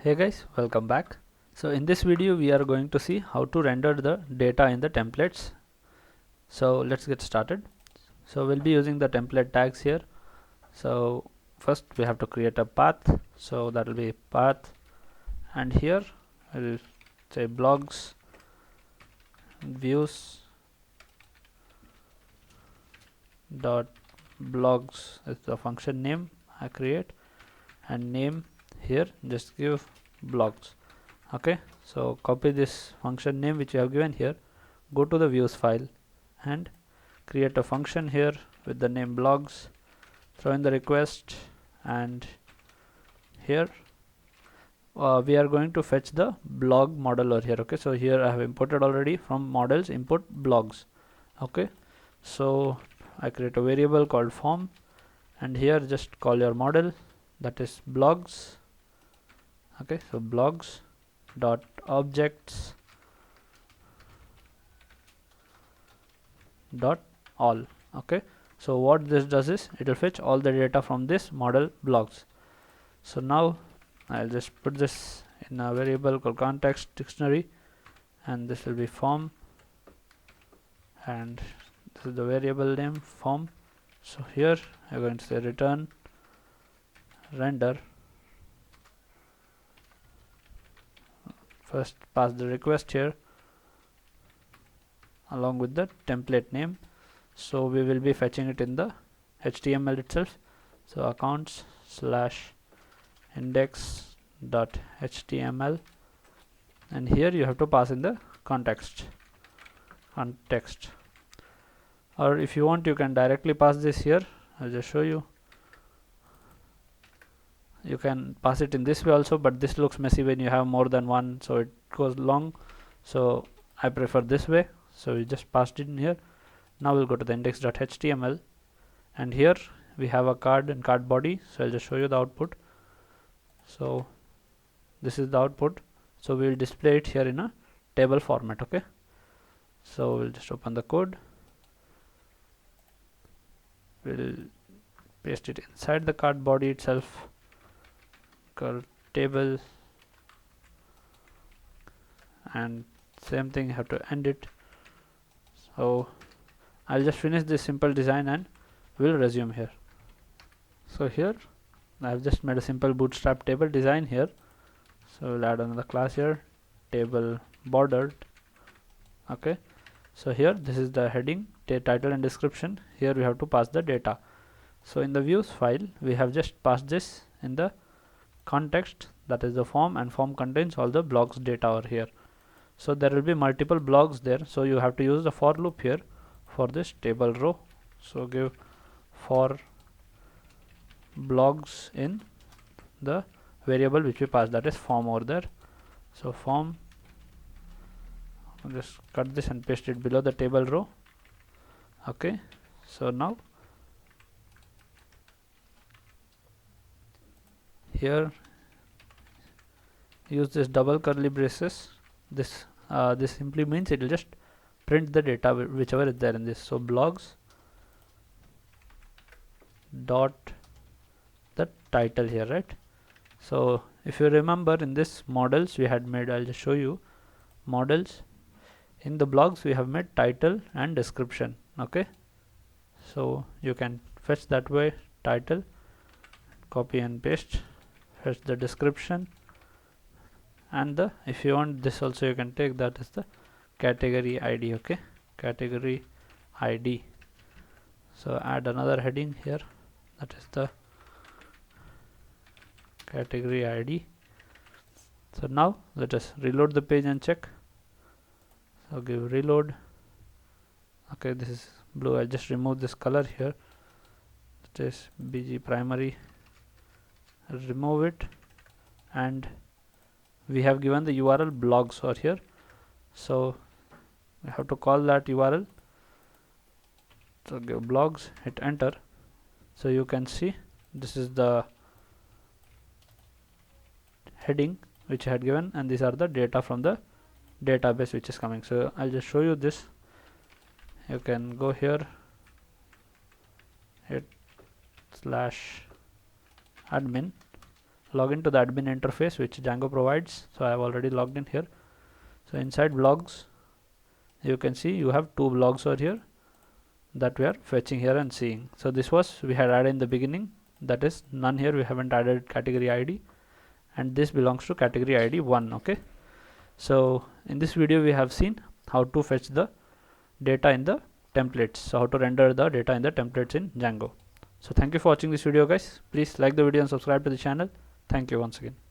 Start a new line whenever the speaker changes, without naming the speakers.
Hey guys, welcome back. So in this video we are going to see how to render the data in the templates. So let's get started. So we'll be using the template tags here. So first we have to create a path. So that will be path, and here we'll say blogs views dot blogs is the function name I create, and name here just give blogs. Okay, so copy this function name which you have given here, go to the views file and create a function here with the name blogs, throw in the request, and here we are going to fetch the blog model over here. Okay, so here I have imported already from models import blogs. Okay, so I create a variable called form, and here just call your model, that is blogs. Okay, so blogs dot objects dot all. Okay, so what this does is it will fetch all the data from this model blogs. So now I'll just put this in a variable called context dictionary, and this will be form, and this is the variable name form. So here I'm going to say return render. First pass the request here along with the template name. So we will be fetching it in the HTML itself. So accounts slash index.html, and here you have to pass in the context, or if you want you can directly pass this here. I'll just show you. You can pass it in this way also, but this looks messy when you have more than one, so it goes long. So I prefer this way. So we just passed it in here. Now we'll go to the index.html, and here we have a card and card body. So I'll just show you the output. So this is the output. So we will display it here in a table format. Okay, so we'll just open the code, we'll paste it inside the card body itself, called table, and same thing you have to end it. So I'll just finish this simple design and we'll resume here. So here I've just made a simple bootstrap table design here. So we'll add another class here, table bordered. Okay, so here this is the heading, title and description. Here we have to pass the data. So in the views file we have just passed this in the context, that is the form, and form contains all the blogs data over here. So there will be multiple blogs there, so you have to use the for loop here for this table row. So give for blogs in the variable which we passed, that is form over there. So form, I'll just cut this and paste it below the table row. Okay, so now here use this double curly braces. This simply means it will just print the data whichever is there in this. So blogs dot the title here, right? So if you remember in this models we had made, I'll just show you models. In the blogs we have made title and description. Okay, so you can fetch that way title, copy and paste, fetch the description, and the, if you want this also you can take, that is the category ID. Okay, category ID. So add another heading here, that is the category ID. So now let us reload the page and check. So give reload. Okay, this is blue. I'll just remove this color here, that is BG primary, remove it, and we have given the URL blogs over here. So we have to call that URL. So give blogs, hit enter. So you can see this is the heading which I had given, and these are the data from the database which is coming. So I'll just show you this. You can go here, hit /admin, log into the admin interface which Django provides. So I have already logged in here. So inside blogs, you can see you have two blogs over here that we are fetching here and seeing. So this was we had added in the beginning, that is none here, we haven't added category ID, and this belongs to category ID 1. Okay, so in this video we have seen how to fetch the data in the templates, so how to render the data in the templates in Django. So thank you for watching this video guys. Please like the video and subscribe to the channel. Thank you once again.